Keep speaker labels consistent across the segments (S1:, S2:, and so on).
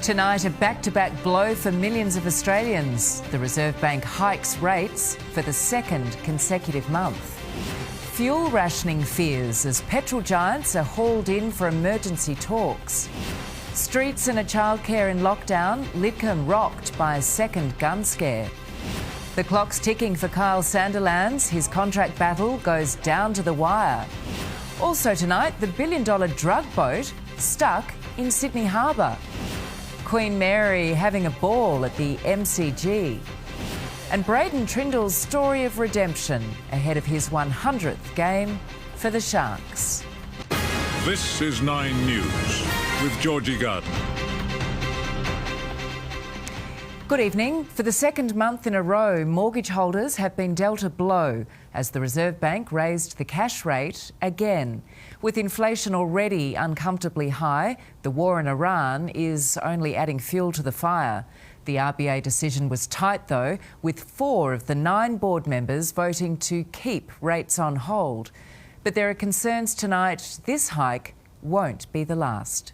S1: Tonight, a back-to-back blow for millions of Australians. The Reserve Bank hikes rates for the second consecutive month. Fuel rationing fears as petrol giants are hauled in for emergency talks. Streets and a childcare in lockdown, Lidcombe rocked by a second gun scare. The clock's ticking for Kyle Sandilands. His contract battle goes down to the wire. Also tonight, the billion-dollar drug boat stuck in Sydney Harbour. Queen Mary having a ball at the MCG. And Braden Trindle's story of redemption ahead of his 100th game for the Sharks.
S2: This is 9 News with Georgie, Gardner.
S1: Good evening. For the second month in a row, mortgage holders have been dealt a blow as the Reserve Bank raised the cash rate again. With inflation already uncomfortably high, the war in Iran is only adding fuel to the fire. The RBA decision was tight though, with 4 of the 9 board members voting to keep rates on hold. But there are concerns tonight this hike won't be the last.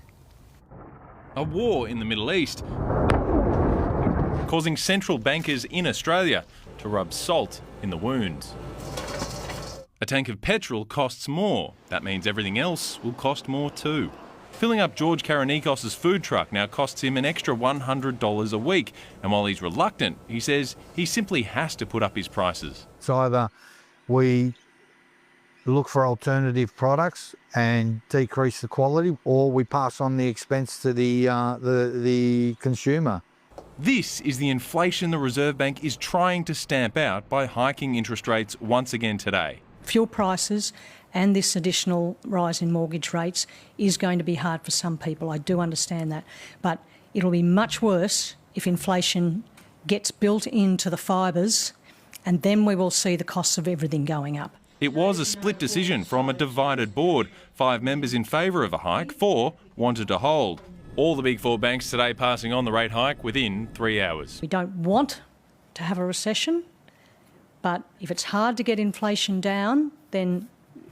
S3: A war in the Middle East causing central bankers in Australia to rub salt in the wounds. A tank of petrol costs more. That means everything else will cost more too. Filling up George Karanikos' food truck now costs him an extra $100 a week. And while he's reluctant, he says he simply has to put up his prices.
S4: So either we look for alternative products and decrease the quality, or we pass on the expense to the consumer.
S3: This is the inflation the Reserve Bank is trying to stamp out by hiking interest rates once again today.
S5: Fuel prices and this additional rise in mortgage rates is going to be hard for some people. I do understand that. But it'll be much worse if inflation gets built into the fibres, and then we will see the costs of everything going up.
S3: It was a split decision from a divided board. 5 members in favour of a hike, 4 wanted to hold. All the big 4 banks today passing on the rate hike within 3 hours.
S5: We don't want to have a recession, but if it's hard to get inflation down, then,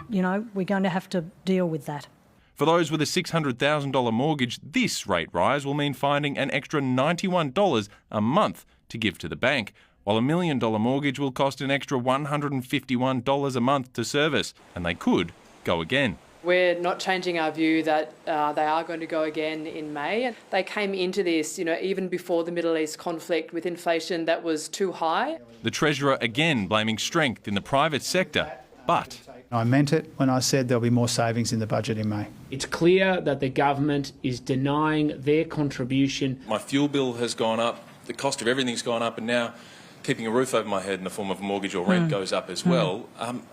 S5: we're going to have to deal with that.
S3: For those with a $600,000 mortgage, this rate rise will mean finding an extra $91 a month to give to the bank, while a $1 million mortgage will cost an extra $151 a month to service, and they could go again.
S6: We're not changing our view that they are going to go again in May. They came into this, even before the Middle East conflict, with inflation that was too high.
S3: The Treasurer again blaming strength in the private sector, but
S7: I meant it when I said there'll be more savings in the budget in May.
S8: It's clear that the government is denying their contribution.
S3: My fuel bill has gone up, the cost of everything's gone up, and now keeping a roof over my head in the form of a mortgage or rent goes up as well.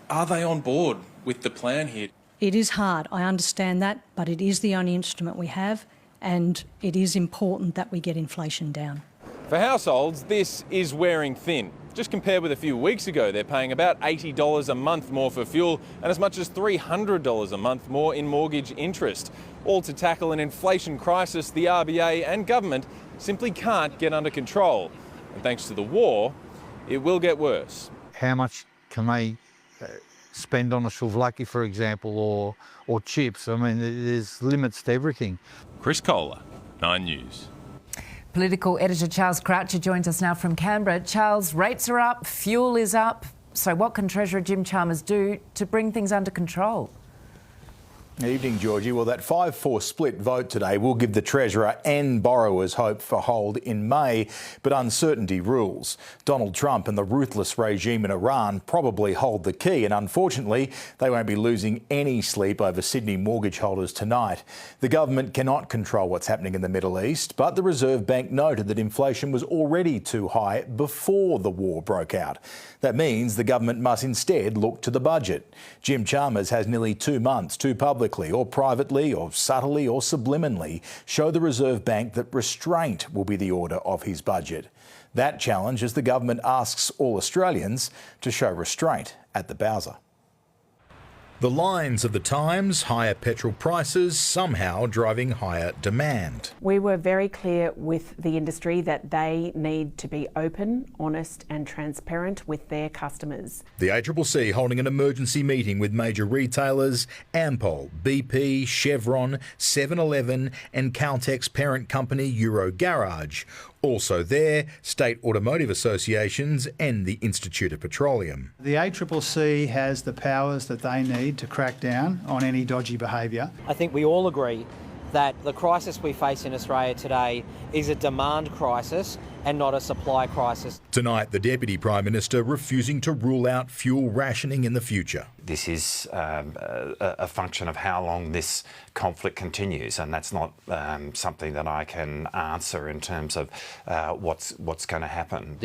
S3: Are they on board with the plan here?
S5: It is hard, I understand that, but it is the only instrument we have, and it is important that we get inflation down.
S3: For households, this is wearing thin. Just compared with a few weeks ago, they're paying about $80 a month more for fuel and as much as $300 a month more in mortgage interest. All to tackle an inflation crisis the RBA and government simply can't get under control. And thanks to the war, it will get worse.
S4: How much can they spend on a souvlaki, for example, or chips? I mean, there's limits to everything.
S3: Chris Kohler, 9 News.
S1: Political editor Charles Croucher joins us now from Canberra. Charles, rates are up, fuel is up. So what can Treasurer Jim Chalmers do to bring things under control?
S9: Evening, Georgie. Well, that 5-4 split vote today will give the Treasurer and borrowers hope for hold in May, but uncertainty rules. Donald Trump and the ruthless regime in Iran probably hold the key, and unfortunately, they won't be losing any sleep over Sydney mortgage holders tonight. The government cannot control what's happening in the Middle East, but the Reserve Bank noted that inflation was already too high before the war broke out. That means the government must instead look to the budget. Jim Chalmers has nearly 2 months to publicly or privately or subtly or subliminally show the Reserve Bank that restraint will be the order of his budget. That challenge as the government asks all Australians to show restraint at the Bowser. The lines of the times, higher petrol prices somehow driving higher demand.
S10: We were very clear with the industry that they need to be open, honest and transparent with their customers.
S9: The ACCC holding an emergency meeting with major retailers, Ampol, BP, Chevron, 7-Eleven and Caltech's parent company Euro Garage. Also there, state automotive associations and the Institute of Petroleum.
S7: The ACCC has the powers that they need to crack down on any dodgy behaviour.
S11: I think we all agree that the crisis we face in Australia today is a demand crisis and not a supply crisis.
S9: Tonight, the Deputy Prime Minister refusing to rule out fuel rationing in the future.
S12: This is a function of how long this conflict continues, and that's not something that I can answer in terms of what's going to happen.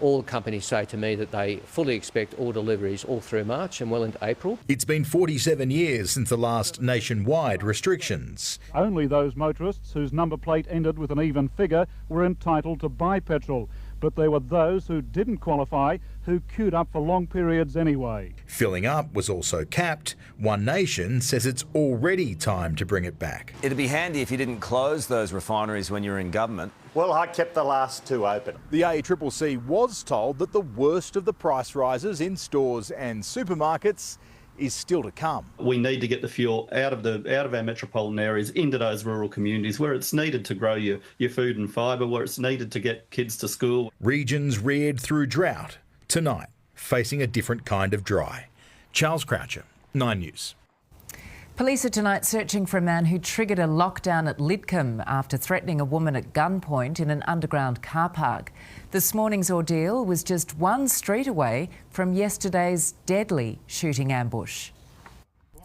S13: All companies say to me that they fully expect all deliveries all through March and well into April.
S9: It's been 47 years since the last nationwide restrictions.
S14: Only those motorists whose number plate ended with an even figure were entitled to buy petrol, but there were those who didn't qualify who queued up for long periods anyway.
S9: Filling up was also capped. One Nation says it's already time to bring it back.
S15: It'd be handy if you didn't close those refineries when you're in government.
S16: Well, I kept the last two open.
S9: The ACCC was told that the worst of the price rises in stores and supermarkets is still to come.
S17: We need to get the fuel out of our metropolitan areas into those rural communities where it's needed to grow your food and fibre, where it's needed to get kids to school.
S9: Regions reared through drought, tonight facing a different kind of dry. Charles Croucher, 9 News.
S1: Police are tonight searching for a man who triggered a lockdown at Lidcombe after threatening a woman at gunpoint in an underground car park. This morning's ordeal was just one street away from yesterday's deadly shooting ambush.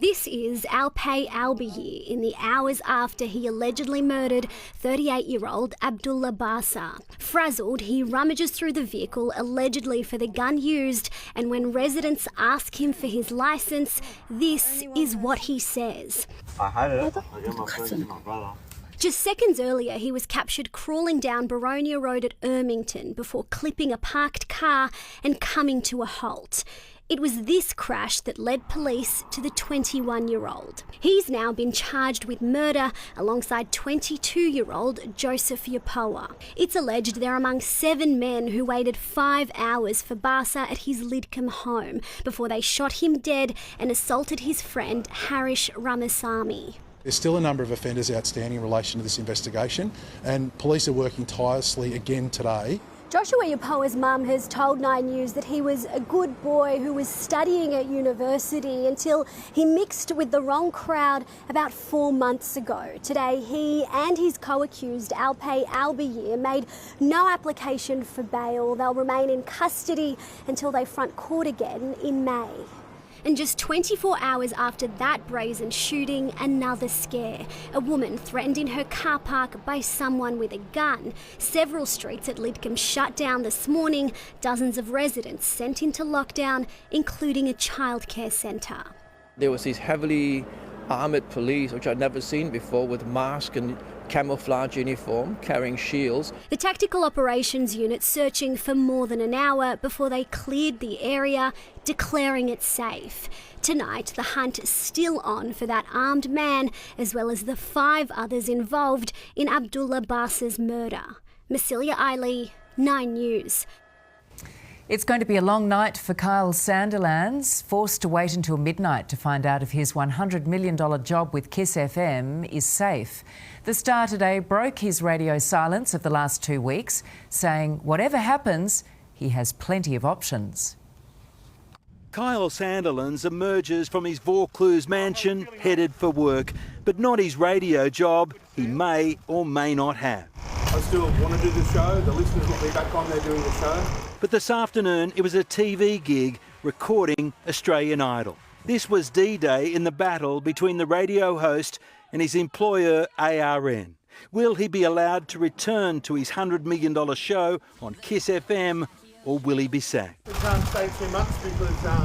S18: This is Alpay Albihi in the hours after he allegedly murdered 38-year-old Abdullah Basa. Frazzled, he rummages through the vehicle allegedly for the gun used, and when residents ask him for his licence, this is what he says.
S19: I had it. I got my friend and my brother.
S18: Just seconds earlier, he was captured crawling down Baronia Road at Ermington before clipping a parked car and coming to a halt. It was this crash that led police to the 21-year-old. He's now been charged with murder alongside 22-year-old Joseph Yapoa. It's alleged they're among 7 men who waited 5 hours for Basa at his Lidcombe home before they shot him dead and assaulted his friend Harish Ramasamy.
S20: There's still a number of offenders outstanding in relation to this investigation, and police are working tirelessly again today.
S18: Joshua Yapoa's mum has told 9 News that he was a good boy who was studying at university until he mixed with the wrong crowd about 4 months ago. Today, he and his co-accused Alpay Albihi made no application for bail. They'll remain in custody until they front court again in May. And just 24 hours after that brazen shooting, another scare. A woman threatened in her car park by someone with a gun. Several streets at Lidcombe shut down this morning. Dozens of residents sent into lockdown, including a childcare centre.
S13: There was these heavily armoured police, which I'd never seen before, with masks and camouflage uniform, carrying shields.
S18: The Tactical Operations Unit searching for more than an hour before they cleared the area, declaring it safe. Tonight, the hunt is still on for that armed man, as well as the 5 others involved in Abdullah Basa's murder. Massilia Eiley, 9 News.
S1: It's going to be a long night for Kyle Sandilands, forced to wait until midnight to find out if his $100 million job with Kiss FM is safe. The Star today broke his radio silence of the last 2 weeks, saying whatever happens, he has plenty of options.
S21: Kyle Sandilands emerges from his Vaucluse mansion, headed for work, but not his radio job he may or may not have.
S22: I still want to do the show. The listeners will be back on there doing the show.
S21: But this afternoon, it was a TV gig recording Australian Idol. This was D-Day in the battle between the radio host and his employer, ARN. Will he be allowed to return to his $100 million show on Kiss FM, or will he be sacked?
S22: We can't say too much because I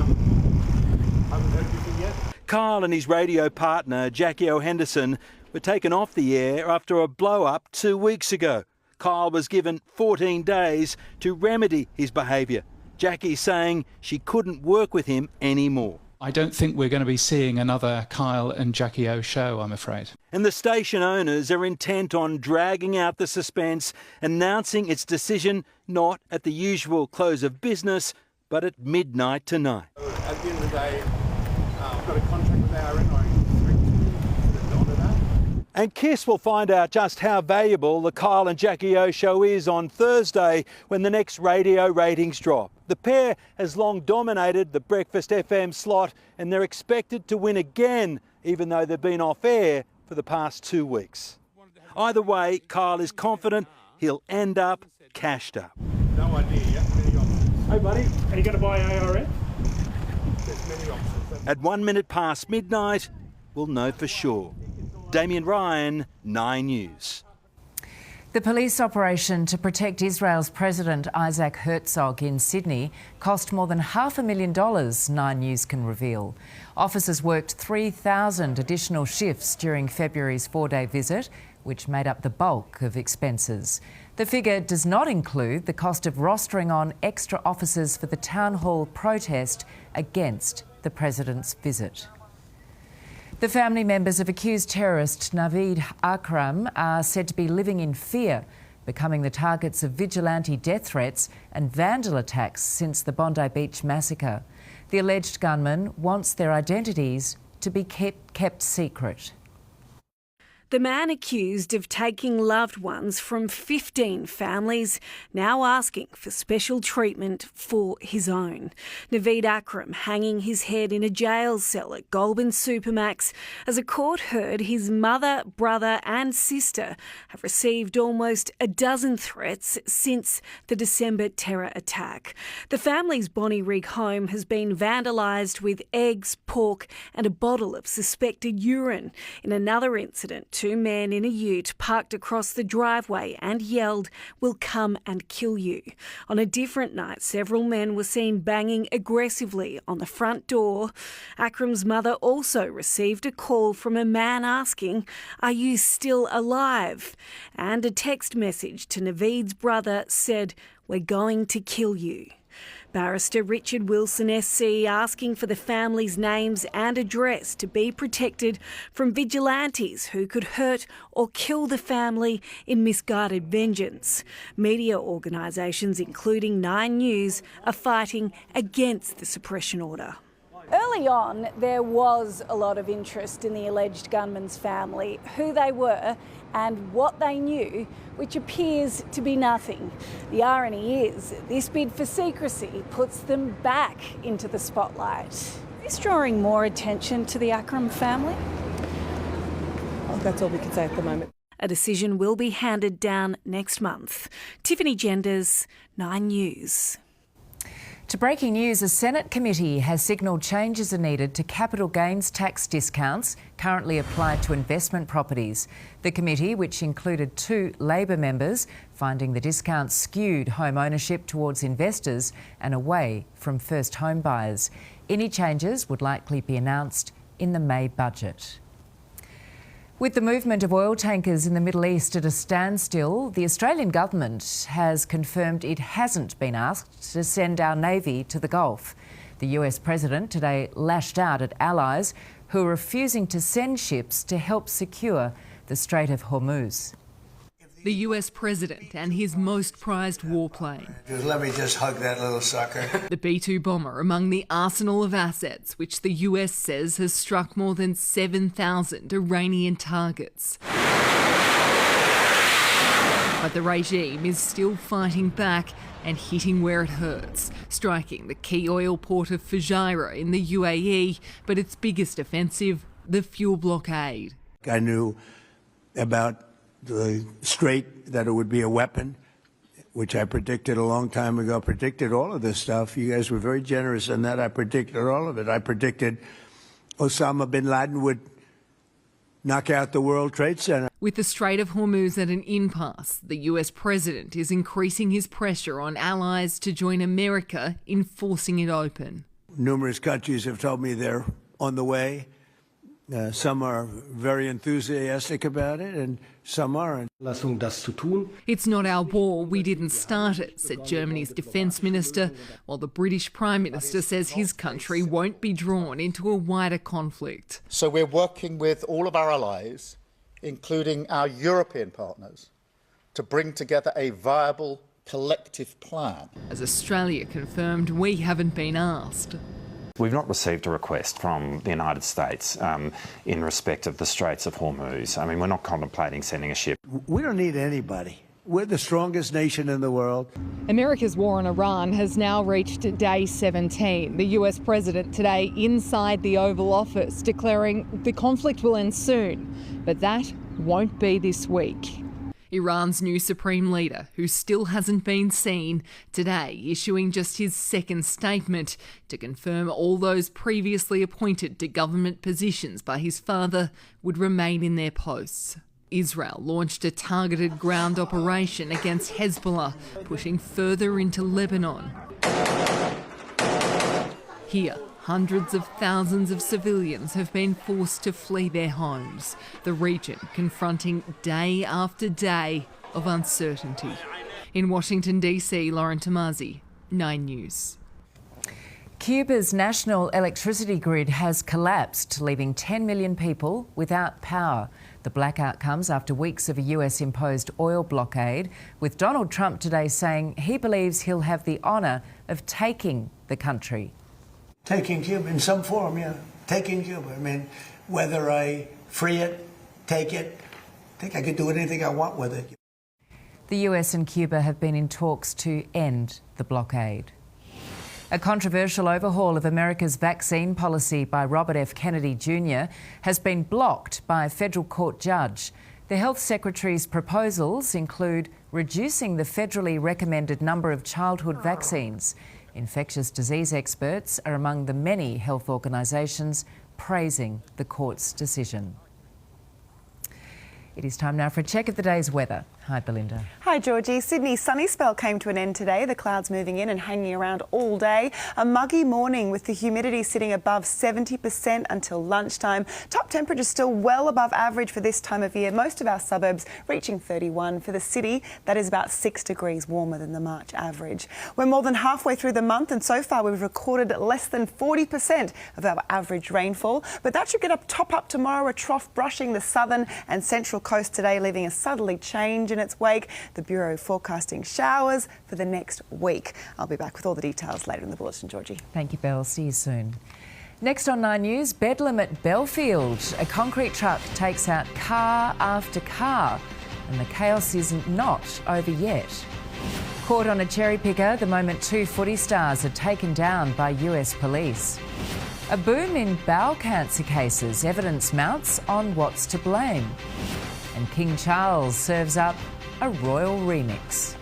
S22: haven't heard anything yet.
S21: Kyle and his radio partner, Jackie O'Henderson, were taken off the air after a blow-up 2 weeks ago. Kyle was given 14 days to remedy his behaviour. Jackie saying she couldn't work with him anymore.
S2: I don't think we're going to be seeing another Kyle and Jackie O show, I'm afraid.
S21: And the station owners are intent on dragging out the suspense, announcing its decision not at the usual close of business, but at midnight tonight.
S22: At the end of the day, I've got a contract with ARN. I expect to honour that.
S21: And KISS will find out just how valuable the Kyle and Jackie O show is on Thursday when the next radio ratings drop. The pair has long dominated the Breakfast FM slot and they're expected to win again, even though they've been off air for the past 2 weeks. Either way, Kyle is confident he'll end up cashed up.
S22: No idea yet. Many options.
S14: Hey buddy, are you going to buy ARN?
S22: There's many options.
S21: At 1 minute past midnight, we'll know for sure. Damien Ryan, 9 News.
S1: The police operation to protect Israel's President Isaac Herzog in Sydney cost more than $500,000, 9 News can reveal. Officers worked 3,000 additional shifts during February's 4-day visit, which made up the bulk of expenses. The figure does not include the cost of rostering on extra officers for the town hall protest against the President's visit. The family members of accused terrorist Naveed Akram are said to be living in fear, becoming the targets of vigilante death threats and vandal attacks since the Bondi Beach massacre. The alleged gunman wants their identities to be kept secret.
S6: The man accused of taking loved ones from 15 families now asking for special treatment for his own. Naveed Akram hanging his head in a jail cell at Goulburn Supermax as a court heard his mother, brother and sister have received almost a dozen threats since the December terror attack. The family's Bonnyrigg home has been vandalised with eggs, pork and a bottle of suspected urine. In another incident, 2 men in a ute parked across the driveway and yelled, "We'll come and kill you." On a different night, several men were seen banging aggressively on the front door. Akram's mother also received a call from a man asking, "Are you still alive?" And a text message to Naveed's brother said, "We're going to kill you." Barrister Richard Wilson SC asking for the family's names and address to be protected from vigilantes who could hurt or kill the family in misguided vengeance. Media organisations, including 9 News, are fighting against the suppression order.
S23: Early on, there was a lot of interest in the alleged gunman's family, who they were and what they knew, which appears to be nothing. The irony is, this bid for secrecy puts them back into the spotlight. Is this drawing more attention to the Akram family?
S10: Well, that's all we can say at the moment.
S6: A decision will be handed down next month. Tiffany Genders, 9 News.
S1: To breaking news, a Senate committee has signalled changes are needed to capital gains tax discounts currently applied to investment properties. The committee, which included 2 Labor members, finding the discounts skewed home ownership towards investors and away from first home buyers. Any changes would likely be announced in the May budget. With the movement of oil tankers in the Middle East at a standstill, the Australian government has confirmed it hasn't been asked to send our Navy to the Gulf. The US President today lashed out at allies who are refusing to send ships to help secure the Strait of Hormuz.
S24: The US President and his most prized warplane.
S25: Let me just hug that little sucker.
S24: The B-2 bomber among the arsenal of assets which the US says has struck more than 7,000 Iranian targets. But the regime is still fighting back and hitting where it hurts, striking the key oil port of Fujairah in the UAE, but its biggest offensive, the fuel blockade.
S25: I knew about the strait, that it would be a weapon, which I predicted a long time ago, predicted all of this stuff. You guys were very generous in that. I predicted all of it. I predicted Osama bin Laden would knock out the World Trade Center.
S24: With the Strait of Hormuz at an impasse, the US President is increasing his pressure on allies to join America in forcing it open.
S25: Numerous countries have told me they're on the way. Some are very enthusiastic about it and some aren't.
S24: It's not our war, we didn't start it, said Germany's defence minister, while the British Prime Minister says his country won't be drawn into a wider conflict.
S3: So we're working with all of our allies, including our European partners, to bring together a viable collective plan.
S24: As Australia confirmed, we haven't been asked.
S12: We've not received a request from the United States in respect of the Straits of Hormuz. I mean, we're not contemplating sending a ship.
S25: We don't need anybody. We're the strongest nation in the world.
S4: America's war on Iran has now reached day 17. The US president today inside the Oval Office declaring the conflict will end soon, but that won't be this week.
S24: Iran's new supreme leader, who still hasn't been seen, today issuing just his second statement to confirm all those previously appointed to government positions by his father would remain in their posts. Israel launched a targeted ground operation against Hezbollah, pushing further into Lebanon. Here, hundreds of thousands of civilians have been forced to flee their homes, the region confronting day after day of uncertainty. In Washington, D.C., Lauren Tomazi, 9 News.
S1: Cuba's national electricity grid has collapsed, leaving 10 million people without power. The blackout comes after weeks of a US-imposed oil blockade, with Donald Trump today saying he believes he'll have the honour of taking the country.
S25: Taking Cuba in some form, yeah. Taking Cuba. I mean, whether I free it, take it, I think I could do anything I want with it.
S1: The US and Cuba have been in talks to end the blockade. A controversial overhaul of America's vaccine policy by Robert F. Kennedy Jr. has been blocked by a federal court judge. The Health Secretary's proposals include reducing the federally recommended number of childhood vaccines. Infectious disease experts are among the many health organisations praising the court's decision. It is time now for a check of the day's weather. Hi, Belinda.
S5: Hi, Georgie. Sydney's sunny spell came to an end today. The clouds moving in and hanging around all day. A muggy morning with the humidity sitting above 70% until lunchtime. Top temperatures still well above average for this time of year. Most of our suburbs reaching 31. For the city, that is about 6 degrees warmer than the March average. We're more than halfway through the month and so far we've recorded less than 40% of our average rainfall. But that should get top up tomorrow, a trough brushing the southern and central coast today, leaving a southerly change in its wake. The Bureau forecasting showers for the next week. I'll be back with all the details later in the bulletin, Georgie.
S1: Thank you, Belle. See you soon. Next on 9 News, bedlam at Belfield. A concrete truck takes out car after car, and the chaos is not over yet. Caught on a cherry picker the moment 2 footy stars are taken down by US police. A boom in bowel cancer cases. Evidence mounts on what's to blame. And King Charles serves up a royal remix.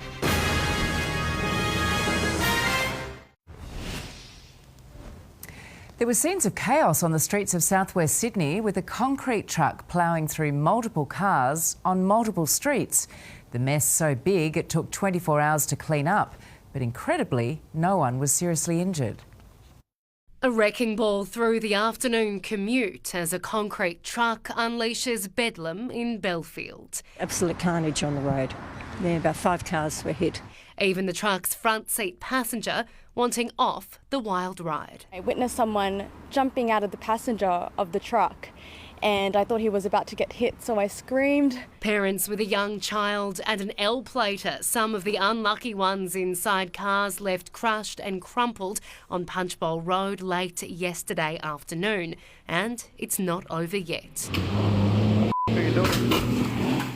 S1: There were scenes of chaos on the streets of southwest Sydney with a concrete truck ploughing through multiple cars on multiple streets. The mess so big it took 24 hours to clean up, but incredibly, no one was seriously injured.
S7: A wrecking ball through the afternoon commute as a concrete truck unleashes bedlam in Belfield.
S8: Absolute carnage on the road. Yeah, about 5 cars were hit.
S7: Even the truck's front seat passenger wanting off the wild ride.
S26: I witnessed someone jumping out of the passenger of the truck and I thought he was about to get hit, so I screamed.
S7: Parents with a young child and an L-plater, some of the unlucky ones inside cars left crushed and crumpled on Punchbowl Road late yesterday afternoon. And it's not over yet.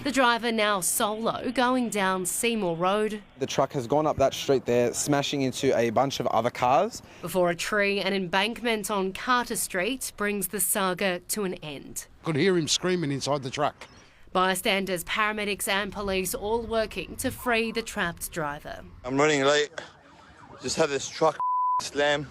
S7: The driver now solo going down Seymour Road.
S27: The truck has gone up that street there, smashing into a bunch of other cars.
S7: Before a tree and embankment on Carter Street brings the saga to an end.
S28: Could hear him screaming inside the truck.
S7: Bystanders, paramedics and police all working to free the trapped driver.
S29: I'm running late. Just had this truck slam.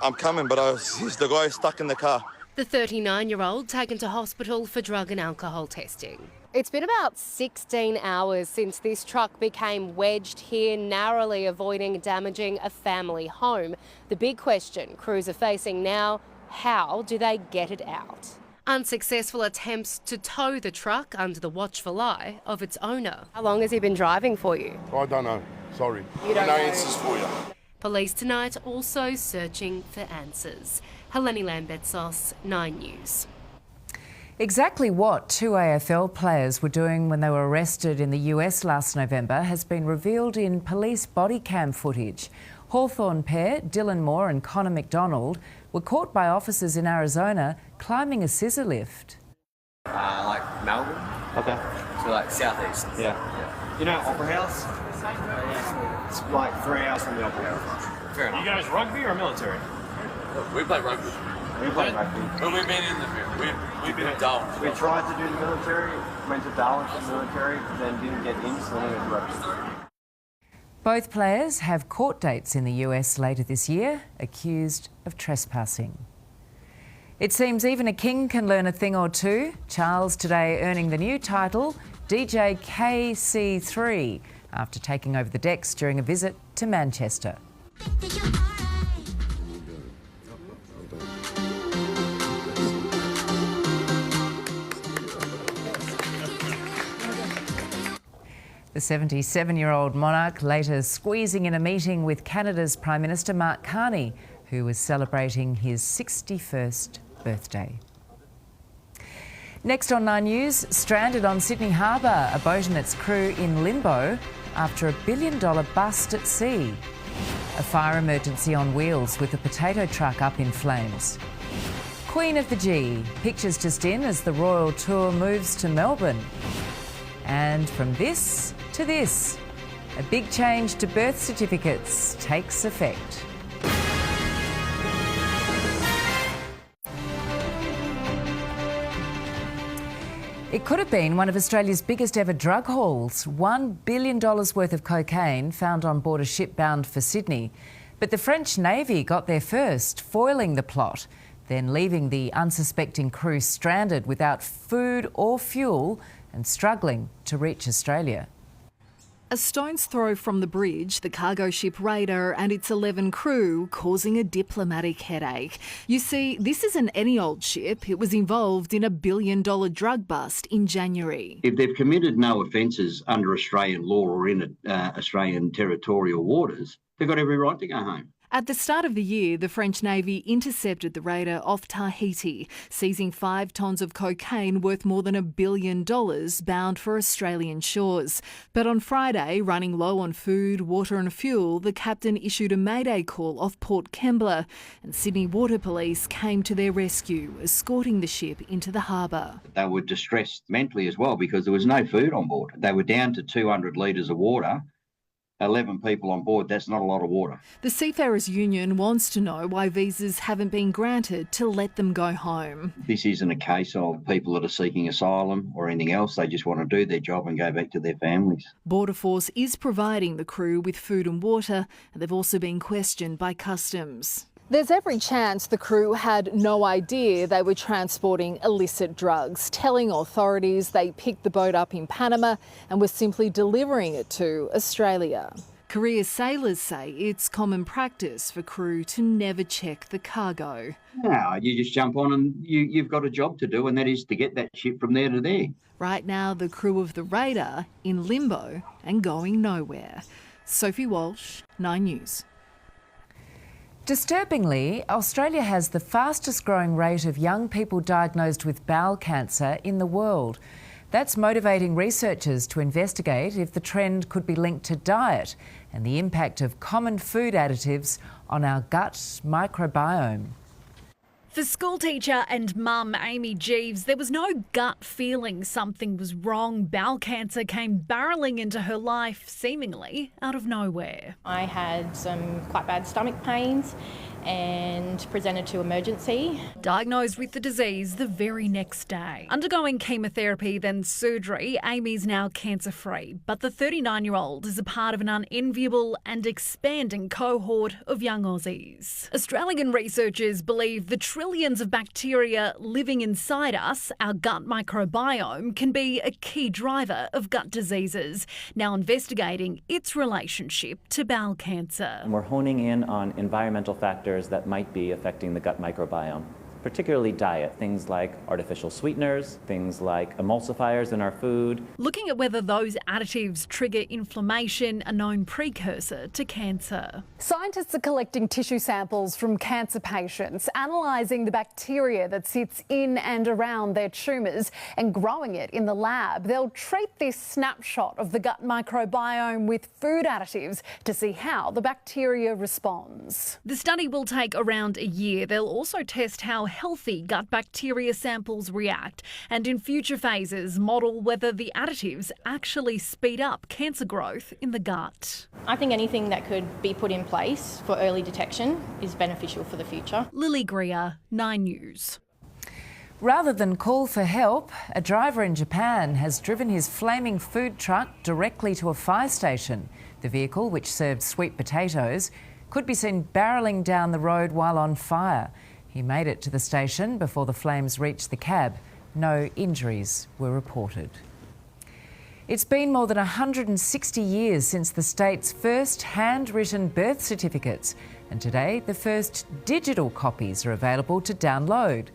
S29: I'm coming, but the guy stuck in the car.
S7: The 39-year-old taken to hospital for drug and alcohol testing.
S30: It's been about 16 hours since this truck became wedged here, narrowly avoiding damaging a family home. The big question crews are facing now, How do they get it out? Unsuccessful attempts to tow the truck under the watchful eye of its owner. How long has he been driving for you?
S28: I don't know. Sorry.
S30: You don't
S28: no
S30: know.
S28: answers for you.
S7: Police tonight also searching for answers. Helene Lambetsos, 9 News.
S1: Exactly what two AFL players were doing when they were arrested in the US last November has been revealed in police body cam footage. Hawthorn pair, Dylan Moore and Connor McDonald, were caught by officers in Arizona climbing a scissor lift.
S2: Like Melbourne.
S9: Okay.
S2: So like southeast.
S9: Yeah. You know Opera House? It's like 3 hours from the Opera House.
S2: Fair enough.
S9: You guys rugby or military?
S2: We play rugby.
S9: We play rugby.
S2: But we've been in we've been in Darwin.
S9: We tried to do the military, went to Darwin for the military, then didn't get in, so then we went to rugby.
S1: Both players have court dates in the US later this year, accused of trespassing. It seems even a king can learn a thing or two. Charles today earning the new title DJ KC3 after taking over the decks during a visit to Manchester. The 77-year-old monarch later squeezing in a meeting with Canada's Prime Minister Mark Carney, who was celebrating his 61st birthday. Next on 9 News, stranded on Sydney Harbour, a boat and its crew in limbo after a $1 billion bust at sea. A fire emergency on wheels with a potato truck up in flames. Queen of the G, pictures just in as the royal tour moves to Melbourne. And from this to this, a big change to birth certificates takes effect. It could have been one of Australia's biggest ever drug hauls, $1 billion worth of cocaine found on board a ship bound for Sydney. But the French Navy got there first, foiling the plot, then leaving the unsuspecting crew stranded without food or fuel and struggling to reach Australia.
S24: A stone's throw from the bridge, the cargo ship Raider and its 11 crew causing a diplomatic headache. You see, this isn't any old ship. It was involved in a $1 billion drug bust in January.
S11: If they've committed no offences under Australian law or in Australian territorial waters, they've got every right to go home.
S24: At the start of the year, the French Navy intercepted the Raider off Tahiti, seizing 5 tonnes of cocaine worth more than $1 billion bound for Australian shores. But on Friday, running low on food, water and fuel, the captain issued a mayday call off Port Kembla, and Sydney Water Police came to their rescue, escorting the ship into the harbour.
S11: They were distressed mentally as well because there was no food on board. They were down to 200 litres of water. 11 people on board, that's not a lot of water.
S24: The Seafarers Union wants to know why visas haven't been granted to let them go home.
S11: This isn't a case of people that are seeking asylum or anything else. They just want to do their job and go back to their families.
S24: Border Force is providing the crew with food and water, and they've also been questioned by Customs.
S4: There's every chance the crew had no idea they were transporting illicit drugs, telling authorities they picked the boat up in Panama and were simply delivering it to Australia.
S24: Career sailors say it's common practice for crew to never check the cargo.
S11: No, you just jump on and you've got a job to do, and that is to get that ship from there to there.
S24: Right now, the crew of the Raider in limbo and going nowhere. Sophie Walsh, 9 News.
S1: Disturbingly, Australia has the fastest growing rate of young people diagnosed with bowel cancer in the world. That's motivating researchers to investigate if the trend could be linked to diet and the impact of common food additives on our gut microbiome.
S13: For schoolteacher and mum Amy Jeeves, there was no gut feeling something was wrong. Bowel cancer came barrelling into her life, seemingly out of nowhere.
S15: I had some quite bad stomach pains and presented to emergency.
S13: Diagnosed with the disease the very next day. Undergoing chemotherapy, then surgery, Amy's now cancer-free. But the 39-year-old is a part of an unenviable and expanding cohort of young Aussies. Australian researchers believe the trillions of bacteria living inside us, our gut microbiome, can be a key driver of gut diseases, now investigating its relationship to bowel cancer.
S16: And we're honing in on environmental factors that might be affecting the gut microbiome.
S10: particularly diet, things like artificial sweeteners, things like emulsifiers in our food.
S13: Looking at whether those additives trigger inflammation, a known precursor to cancer.
S4: Scientists are collecting tissue samples from cancer patients, analysing the bacteria that sits in and around their tumours and growing it in the lab. They'll treat this snapshot of the gut microbiome with food additives to see how the bacteria responds.
S13: The study will take around a year. They'll also test how healthy gut bacteria samples react and in future phases model whether the additives actually speed up cancer growth in the gut.
S15: I think anything that could be put in place for early detection is beneficial for the future.
S13: Lily Greer, 9 News.
S1: Rather than call for help, a driver in Japan has driven his flaming food truck directly to a fire station. The vehicle, which served sweet potatoes, could be seen barrelling down the road while on fire. He made it to the station before the flames reached the cab. No injuries were reported. It's been more than 160 years since the state's first handwritten birth certificates, and today the first digital copies are available to download.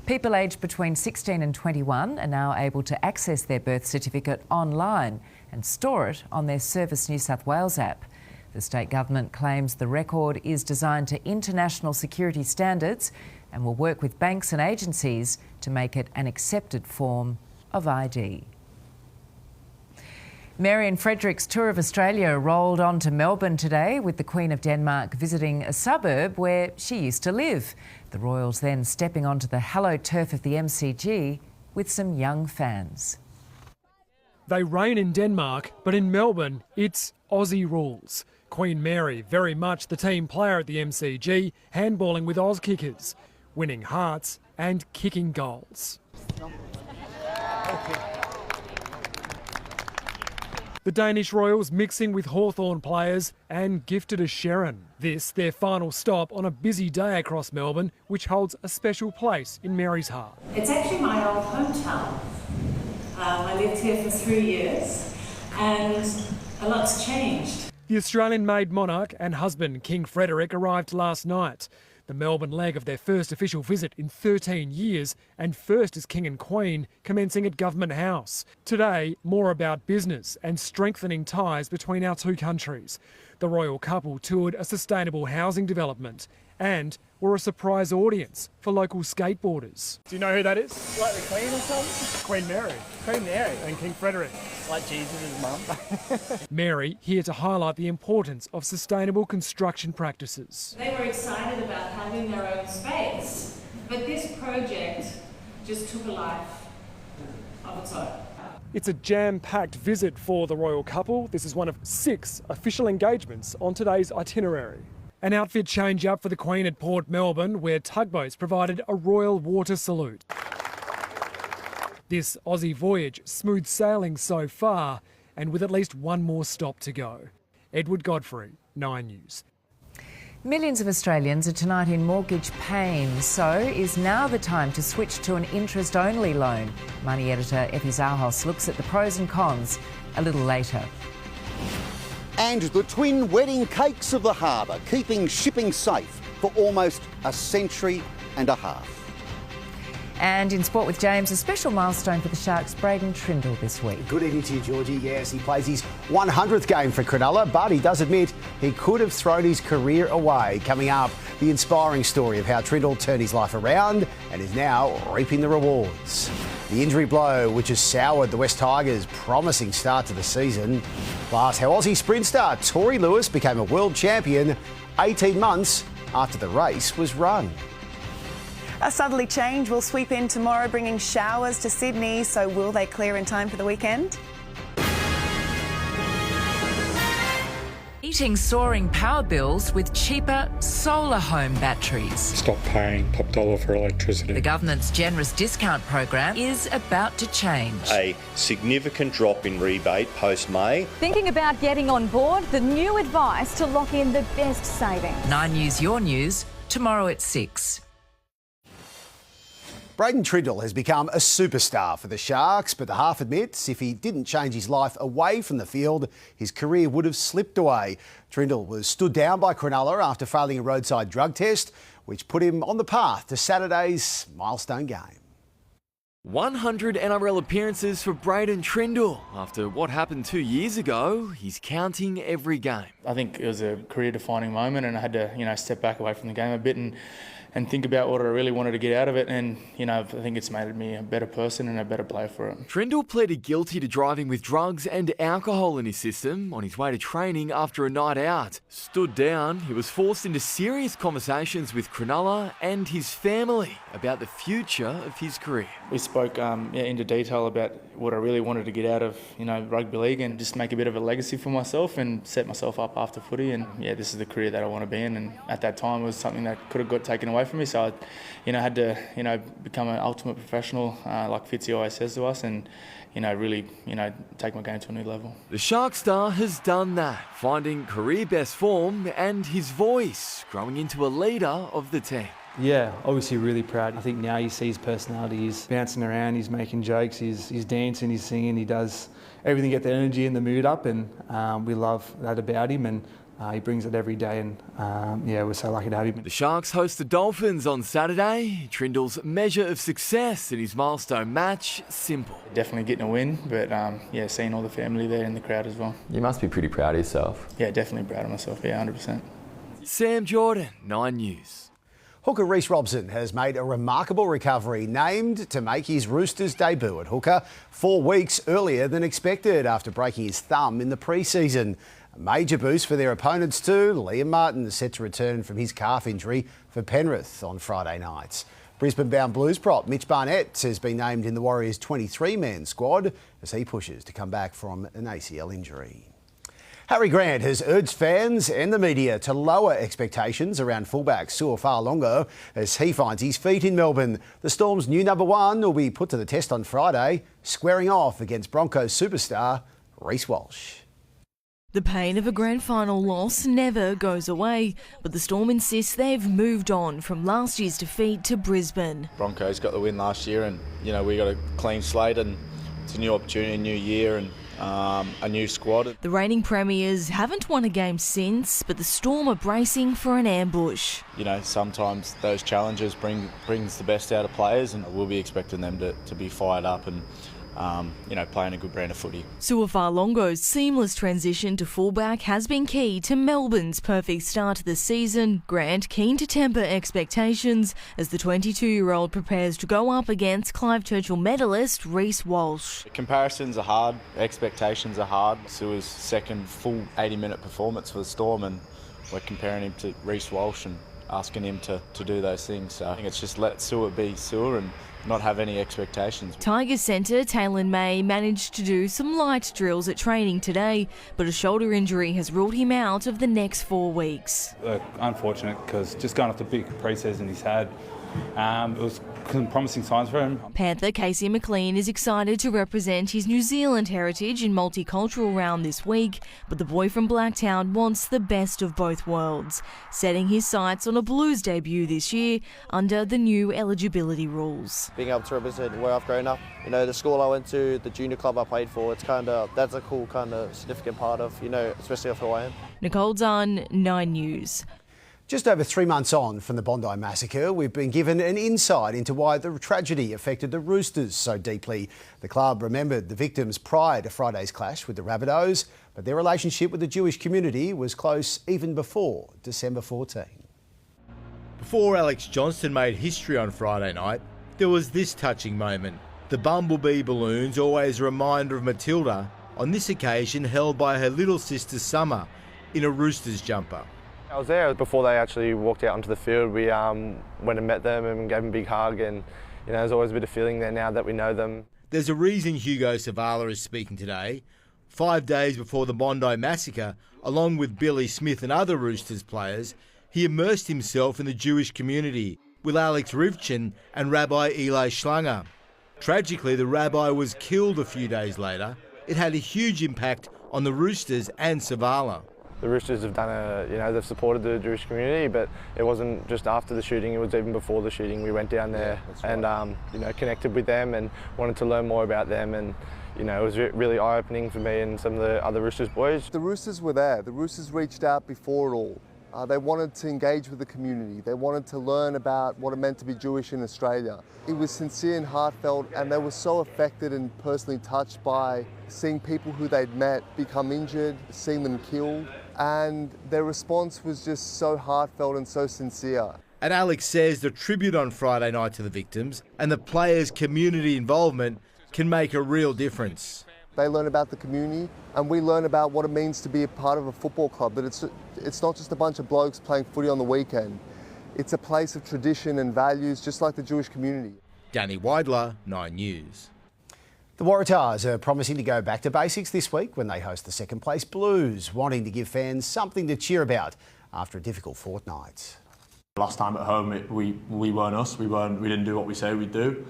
S1: People aged between 16 and 21 are now able to access their birth certificate online and store it on their Service New South Wales app. The state government claims the record is designed to international security standards and will work with banks and agencies to make it an accepted form of ID. Mary and Frederick's tour of Australia rolled on to Melbourne today, with the Queen of Denmark visiting a suburb where she used to live. The Royals then stepping onto the hallowed turf of the MCG with some young fans.
S14: They reign in Denmark, but in Melbourne, it's Aussie rules. Queen Mary, very much the team player at the MCG, handballing with Oz kickers, winning hearts and kicking goals. The Danish Royals mixing with Hawthorn players and gifted a Sharon. This, their final stop on a busy day across Melbourne, which holds a special place in Mary's heart.
S16: It's actually my old hometown. I lived here for 3 years and a lot's changed.
S14: The Australian-made monarch and husband, King Frederick, arrived last night. The Melbourne leg of their first official visit in 13 years and first as King and Queen, commencing at Government House. Today, more about business and strengthening ties between our two countries. The royal couple toured a sustainable housing development and were a surprise audience for local skateboarders. Do you know who that is?
S17: Like the Queen or something?
S14: Queen Mary.
S17: Queen Mary.
S14: And King Frederick.
S17: Like Jesus' mum.
S14: Mary here to highlight the importance of sustainable construction practices.
S16: They were excited about having their own space, but this project just took a life of its own.
S14: It's a jam-packed visit for the royal couple. This is one of 6 official engagements on today's itinerary. An outfit change-up for the Queen at Port Melbourne, where tugboats provided a royal water salute. This Aussie voyage smooth sailing so far, and with at least one more stop to go. Edward Godfrey, 9 News.
S1: Millions of Australians are tonight in mortgage pain, so is now the time to switch to an interest-only loan? Money editor Effie Zahos looks at the pros and cons a little later.
S18: And the twin wedding cakes of the harbour, keeping shipping safe for almost a century and a half.
S1: And in Sport with James, a special milestone for the Sharks' Braden Trindle this week.
S19: Good evening to you, Georgie. Yes, he plays his 100th game for Cronulla, but he does admit he could have thrown his career away. Coming up, the inspiring story of how Trindle turned his life around and is now reaping the rewards. The injury blow, which has soured the West Tigers' promising start to the season. Plus, how Aussie sprint star Tori Lewis became a world champion 18 months after the race was run.
S5: A southerly change will sweep in tomorrow, bringing showers to Sydney. So will they clear in time for the weekend?
S1: Beating soaring power bills with cheaper solar home batteries.
S20: Stop paying top dollar for electricity.
S1: The government's generous discount program is about to change.
S21: A significant drop in rebate post-May.
S22: Thinking about getting on board? The new advice to lock in the best savings.
S1: 9 News, your news, tomorrow at 6.
S19: Braden Trindle has become a superstar for the Sharks, but the half admits if he didn't change his life away from the field, his career would have slipped away. Trindle was stood down by Cronulla after failing a roadside drug test. which put him on the path to Saturday's milestone game.
S3: 100 NRL appearances for Braden Trindle. After what happened 2 years ago, he's counting every game.
S6: I think it was a career-defining moment, and I had to, step back away from the game a bit and think about what I really wanted to get out of it. And, I think it's made me a better person and a better player for it.
S3: Trindle pleaded guilty to driving with drugs and alcohol in his system on his way to training after a night out. Stood down, he was forced into serious conversations with Cronulla and his family about the future of his career.
S6: We spoke into detail about what I really wanted to get out of, rugby league and just make a bit of a legacy for myself and set myself up after footy. And this is the career that I want to be in. And at that time, it was something that could have got taken away from me. So I, had to, become an ultimate professional, like Fitzy always says to us, and, really, take my game to a new level.
S3: The Shark star has done that, finding career best form and his voice growing into a leader of the team.
S8: Yeah, obviously really proud. I think now you see his personality, he's bouncing around, he's making jokes, he's dancing, he's singing, he does everything to get the energy and the mood up, and we love that about him, and he brings it every day, and we're so lucky to have him.
S3: The Sharks host the Dolphins on Saturday. Trindle's measure of success in his milestone match, simple.
S6: Definitely getting a win, but seeing all the family there in the crowd as well.
S12: You must be pretty proud of yourself.
S6: Yeah, definitely proud of myself, 100%.
S3: Sam Jordan, 9 News.
S19: Hooker Reece Robson has made a remarkable recovery, named to make his Roosters debut at hooker 4 weeks earlier than expected after breaking his thumb in the pre-season. A major boost for their opponents too. Liam Martin is set to return from his calf injury for Penrith on Friday night. Brisbane-bound Blues prop Mitch Barnett has been named in the Warriors' 23-man squad as he pushes to come back from an ACL injury. Harry Grant has urged fans and the media to lower expectations around fullback Su'Fa'alongo as he finds his feet in Melbourne. The Storm's new number 1 will be put to the test on Friday, squaring off against Broncos superstar Reece Walsh.
S23: The pain of a grand final loss never goes away, but the Storm insists they've moved on from last year's defeat to Brisbane.
S25: Broncos got the win last year, and we got a clean slate, and it's a new opportunity, a new year, and a new squad.
S23: The reigning premiers haven't won a game since, but the Storm are bracing for an ambush.
S25: Sometimes those challenges brings the best out of players, and we'll be expecting them to be fired up and playing a good brand of footy.
S23: Su'Fa'alongo's seamless transition to fullback has been key to Melbourne's perfect start to the season. Grant keen to temper expectations as the 22-year-old prepares to go up against Clive Churchill medalist Reece Walsh.
S25: Comparisons are hard, expectations are hard. Su''s second full 80-minute performance for the Storm, and we're comparing him to Reece Walsh and asking him to do those things. So I think it's just let Su'a be Su'a and not have any expectations.
S23: Tigers centre Taylor May managed to do some light drills at training today, but a shoulder injury has ruled him out of the next 4 weeks.
S26: Unfortunate, because just going off the big pre-season he's had, it was some promising signs for him.
S23: Panther Casey McLean is excited to represent his New Zealand heritage in multicultural round this week, but the boy from Blacktown wants the best of both worlds, setting his sights on a Blues debut this year under the new eligibility rules.
S27: Being able to represent where I've grown up, the school I went to, the junior club I played for, that's a cool significant part of, especially of who I am.
S23: Nicole Dunn, 9 News.
S19: Just over 3 months on from the Bondi massacre, we've been given an insight into why the tragedy affected the Roosters so deeply. The club remembered the victims prior to Friday's clash with the Rabbitohs, but their relationship with the Jewish community was close even before December 14.
S29: Before Alex Johnston made history on Friday night, there was this touching moment. The bumblebee balloons, always a reminder of Matilda, on this occasion held by her little sister Summer in a Roosters jumper.
S27: I was there before they actually walked out onto the field. We went and met them and gave them a big hug, and there's always a bit of feeling there now that we know them.
S29: There's a reason Hugo Savala is speaking today. 5 days before the Bondi massacre, along with Billy Smith and other Roosters players, he immersed himself in the Jewish community with Alex Rivchin and Rabbi Eli Schlanger. Tragically, the rabbi was killed a few days later. It had a huge impact on the Roosters and Savala.
S27: The Roosters have done they've supported the Jewish community, but it wasn't just after the shooting, it was even before the shooting. We went down there and, connected with them and wanted to learn more about them, and, it was really eye-opening for me and some of the other Roosters boys.
S30: The Roosters were there. The Roosters reached out before it all.
S2: They wanted to engage with the community. They wanted to learn about what it meant to be Jewish in Australia. It was sincere and heartfelt, and they were so affected and personally touched by seeing people who they'd met become injured, seeing them killed, and their response was just so heartfelt and so sincere.
S29: And Alex says the tribute on Friday night to the victims and the players' community involvement can make a real difference.
S2: They learn about the community, and we learn about what it means to be a part of a football club, that it's not just a bunch of blokes playing footy on the weekend. It's a place of tradition and values, just like the Jewish community.
S29: Danny Weidler, 9 News.
S19: The Waratahs are promising to go back to basics this week when they host the second place Blues, wanting to give fans something to cheer about after a difficult fortnight.
S4: Last time at home, we weren't us. We didn't do what we say we'd do.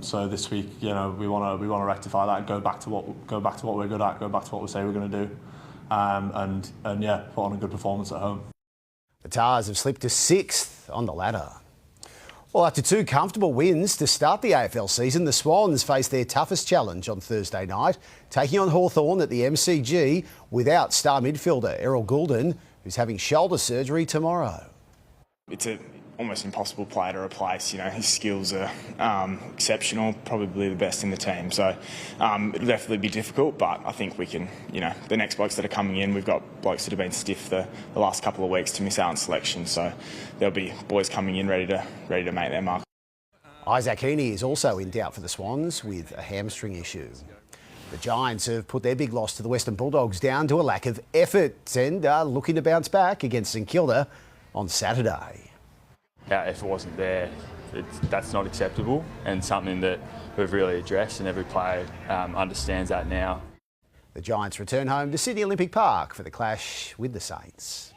S4: So this week, we want to rectify that and go back to what we're good at, go back to what we say we're going to do, and put on a good performance at home.
S19: The Tars have slipped to 6th on the ladder. Well, after 2 comfortable wins to start the AFL season, the Swans face their toughest challenge on Thursday night, taking on Hawthorn at the MCG without star midfielder Errol Goulden, who's having shoulder surgery tomorrow.
S7: It's an almost impossible player to replace. His skills are exceptional, probably the best in the team. So it'll definitely be difficult, but I think we can, the next blokes that are coming in, we've got blokes that have been stiff the last couple of weeks to miss out on selection. So there'll be boys coming in ready to make their mark.
S19: Isaac Heaney is also in doubt for the Swans with a hamstring issue. The Giants have put their big loss to the Western Bulldogs down to a lack of effort and are looking to bounce back against St Kilda on Saturday.
S9: Our effort wasn't there. That's not acceptable, and something that we've really addressed, and every player understands that now.
S19: The Giants return home to Sydney Olympic Park for the clash with the Saints.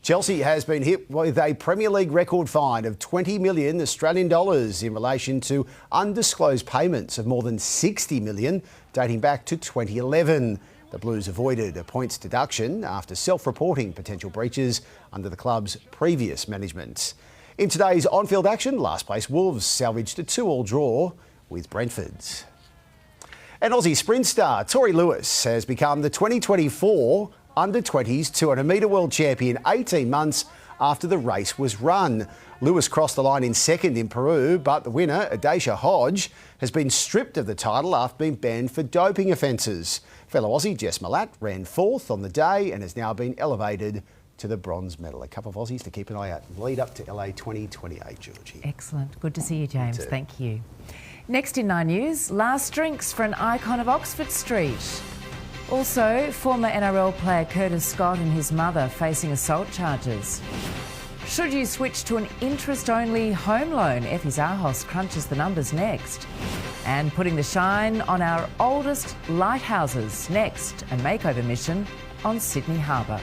S19: Chelsea has been hit with a Premier League record fine of 20 million Australian dollars in relation to undisclosed payments of more than 60 million dating back to 2011. The Blues avoided a points deduction after self-reporting potential breaches under the club's previous management. In today's on-field action, last place Wolves salvaged a 2-2 draw with Brentford. And Aussie sprint star Tori Lewis has become the 2024 Under-20s 200-metre world champion 18 months after the race was run. Lewis crossed the line in second in Peru, but the winner, Adacia Hodge, has been stripped of the title after being banned for doping offences. Fellow Aussie Jess Malat ran 4th on the day and has now been elevated to the bronze medal. A couple of Aussies to keep an eye out. Lead up to LA 2028, Georgie.
S1: Excellent. Good to see you, James. Thank you. Next in 9 News, last drinks for an icon of Oxford Street. Also, former NRL player Curtis Scott and his mother facing assault charges. Should you switch to an interest-only home loan? Effie's Arhos crunches the numbers next. And putting the shine on our oldest lighthouses next, a makeover mission on Sydney Harbour.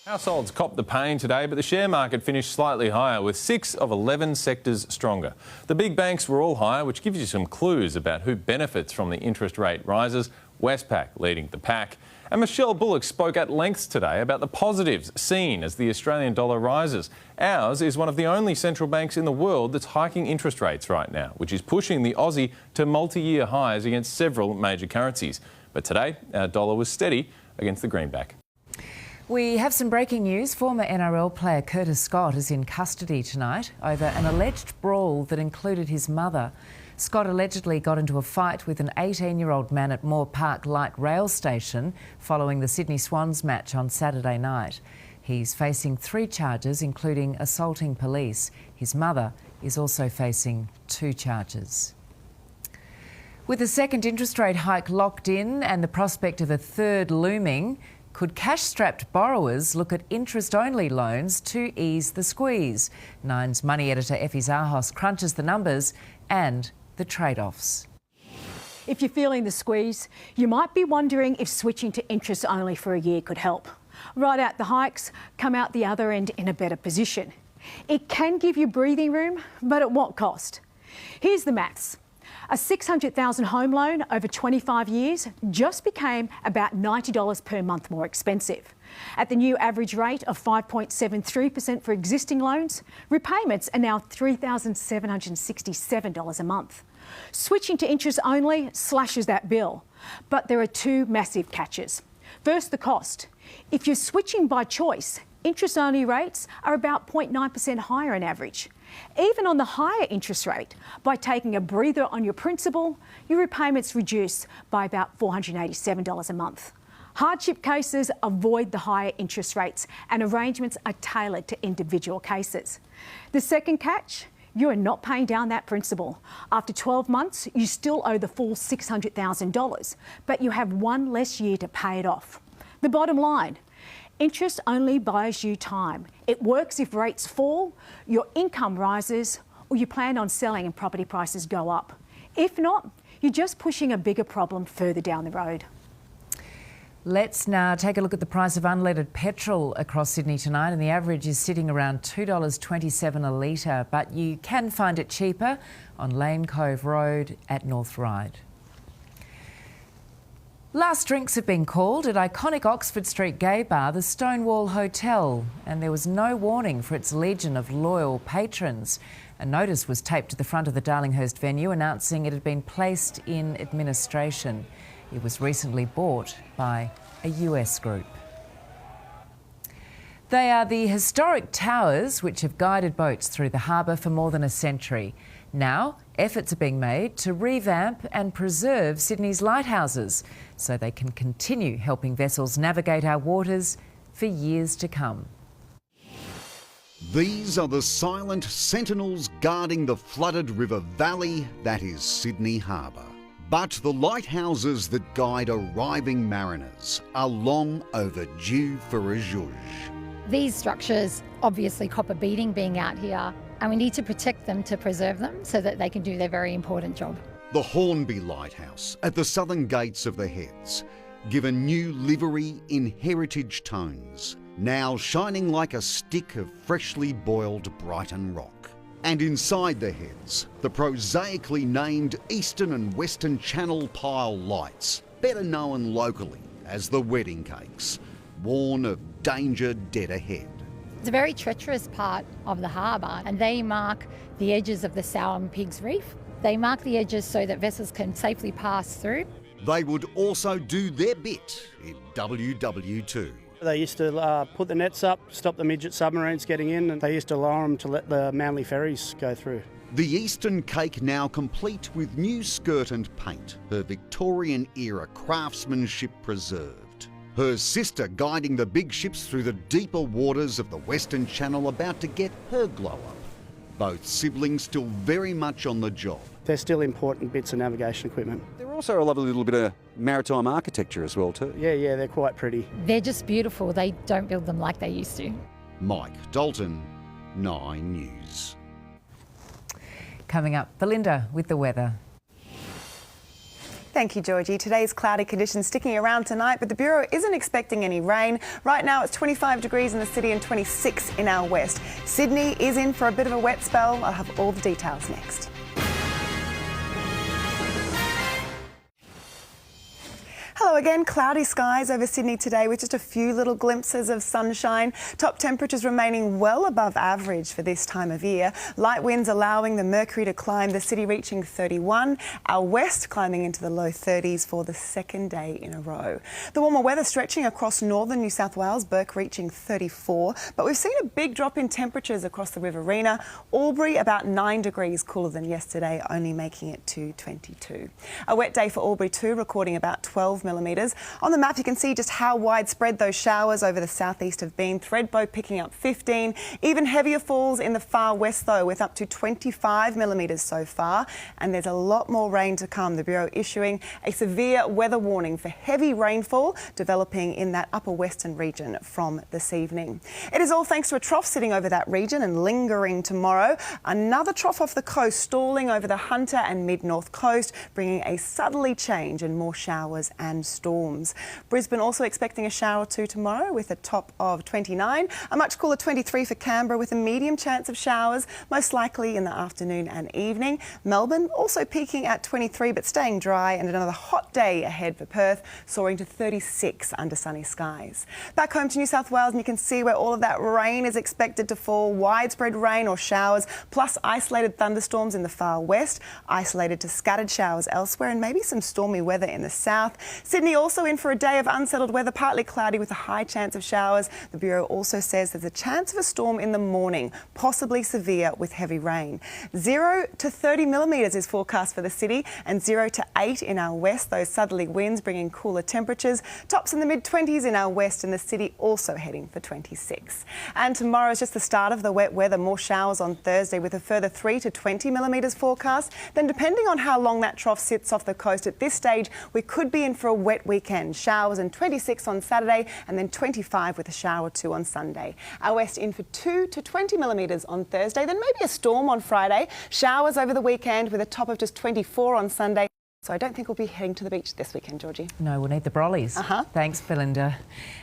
S10: Households copped the pain today, but the share market finished slightly higher, with 6 of 11 sectors stronger. The big banks were all higher, which gives you some clues about who benefits from the interest rate rises. Westpac leading the pack. And Michelle Bullock spoke at length today about the positives seen as the Australian dollar rises. Ours is one of the only central banks in the world that's hiking interest rates right now, which is pushing the Aussie to multi-year highs against several major currencies. But today, our dollar was steady against the greenback.
S1: We have some breaking news. Former NRL player Curtis Scott is in custody tonight over an alleged brawl that included his mother. Scott allegedly got into a fight with an 18-year-old man at Moore Park Light Rail Station following the Sydney Swans match on Saturday night. He's facing 3 charges, including assaulting police. His mother is also facing 2 charges. With a second interest rate hike locked in and the prospect of a third looming, could cash-strapped borrowers look at interest-only loans to ease the squeeze? Nine's money editor Effie Zahos crunches the numbers and the trade-offs.
S11: If you're feeling the squeeze, you might be wondering if switching to interest-only for a year could help. Ride out the hikes, come out the other end in a better position. It can give you breathing room, but at what cost? Here's the maths. A $600,000 home loan over 25 years just became about $90 per month more expensive. At the new average rate of 5.73% for existing loans, repayments are now $3,767 a month. Switching to interest only slashes that bill, but there are 2 massive catches. First, the cost. If you're switching by choice, interest-only rates are about 0.9% higher on average. Even on the higher interest rate, by taking a breather on your principal, your repayments reduce by about $487 a month. Hardship cases avoid the higher interest rates and arrangements are tailored to individual cases. The second catch, you are not paying down that principal. After 12 months, you still owe the full $600,000, but you have one less year to pay it off. The bottom line, interest only buys you time. It works if rates fall, your income rises, or you plan on selling and property prices go up. If not, you're just pushing a bigger problem further down the road.
S1: Let's now take a look at the price of unleaded petrol across Sydney tonight, and the average is sitting around $2.27 a litre, but you can find it cheaper on Lane Cove Road at North Ryde. Last drinks have been called at iconic Oxford Street gay bar, the Stonewall Hotel, and there was no warning for its legion of loyal patrons. A notice was taped to the front of the Darlinghurst venue announcing it had been placed in administration. It was recently bought by a US group. They are the historic towers which have guided boats through the harbour for more than a century. Now, efforts are being made to revamp and preserve Sydney's lighthouses so they can continue helping vessels navigate our waters for years to come.
S5: These are the silent sentinels guarding the flooded river valley that is Sydney Harbour. But the lighthouses that guide arriving mariners are long overdue for a zhuzh.
S13: These structures obviously cop a beating being out here, and we need to protect them to preserve them so that they can do their very important job.
S5: The Hornby Lighthouse at the southern gates of the Heads, given new livery in heritage tones, now shining like a stick of freshly boiled Brighton rock. And inside the Heads, the prosaically named Eastern and Western Channel Pile lights, better known locally as the wedding cakes, warn of danger dead ahead.
S13: It's a very treacherous part of the harbour, and they mark the edges of the Sour and Pigs Reef. They mark the edges so that vessels can safely pass through.
S5: They would also do their bit in WW2.
S14: They used to put the nets up, stop the midget submarines getting in, and they used to lower them to let the Manly ferries go through.
S5: The Eastern Cake now complete with new skirt and paint, her Victorian-era craftsmanship preserved. Her sister guiding the big ships through the deeper waters of the Western Channel about to get her glow up. Both siblings still very much on the job.
S14: They're still important bits of navigation equipment.
S15: They're also a lovely little bit of maritime architecture as well too.
S14: Yeah, they're quite pretty.
S13: They're just beautiful. They don't build them like they used to.
S5: Mike Dalton, 9 News.
S1: Coming up, Belinda with the weather.
S16: Thank you, Georgie. Today's cloudy conditions sticking around tonight, but the Bureau isn't expecting any rain. Right now it's 25 degrees in the city and 26 in our west. Sydney is in for a bit of a wet spell. I'll have all the details next. Hello again. Cloudy skies over Sydney today with just a few little glimpses of sunshine. Top temperatures remaining well above average for this time of year. Light winds allowing the mercury to climb, the city reaching 31. Our west climbing into the low 30s for the second day in a row. The warmer weather stretching across northern New South Wales, Burke reaching 34. But we've seen a big drop in temperatures across the Riverina. Albury about 9 degrees cooler than yesterday, only making it to 22. A wet day for Albury too, recording about 12 millimetres. On the map you can see just how widespread those showers over the southeast have been. Thredbo picking up 15. Even heavier falls in the far west though, with up to 25 millimetres so far. And there's a lot more rain to come. The Bureau issuing a severe weather warning for heavy rainfall developing in that upper western region from this evening. It is all thanks to a trough sitting over that region and lingering tomorrow. Another trough off the coast stalling over the Hunter and mid-north coast, bringing a southerly change and more showers and storms. Brisbane also expecting a shower or two tomorrow with a top of 29. A much cooler 23 for Canberra with a medium chance of showers, most likely in the afternoon and evening. Melbourne also peaking at 23 but staying dry, and another hot day ahead for Perth, soaring to 36 under sunny skies. Back home to New South Wales, and you can see where all of that rain is expected to fall. Widespread rain or showers, plus isolated thunderstorms in the far west, isolated to scattered showers elsewhere, and maybe some stormy weather in the south. Sydney Sydney also in for a day of unsettled weather, partly cloudy with a high chance of showers. The Bureau also says there's a chance of a storm in the morning, possibly severe with heavy rain. 0 to 30 millimetres is forecast for the city and 0 to 8 in our west. Those southerly winds bringing cooler temperatures. Tops in the mid-20s in our west, and the city also heading for 26. And tomorrow is just the start of the wet weather. More showers on Thursday with a further 3 to 20 millimetres forecast. Then depending on how long that trough sits off the coast at this stage, we could be in for a wet weekend. Showers and 26 on Saturday and then 25 with a shower or two on Sunday. Our west in for 2 to 20 millimetres on Thursday, then maybe a storm on Friday. Showers over the weekend with a top of just 24 on Sunday. So I don't think we'll be heading to the beach this weekend, Georgie.
S1: No, we'll need the brollies. Thanks, Belinda.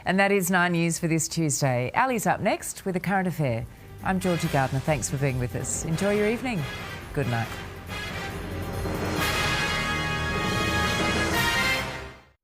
S1: And that is 9 News for this Tuesday. Ali's up next with a current affair. I'm Georgie Gardner. Thanks for being with us. Enjoy your evening. Good night.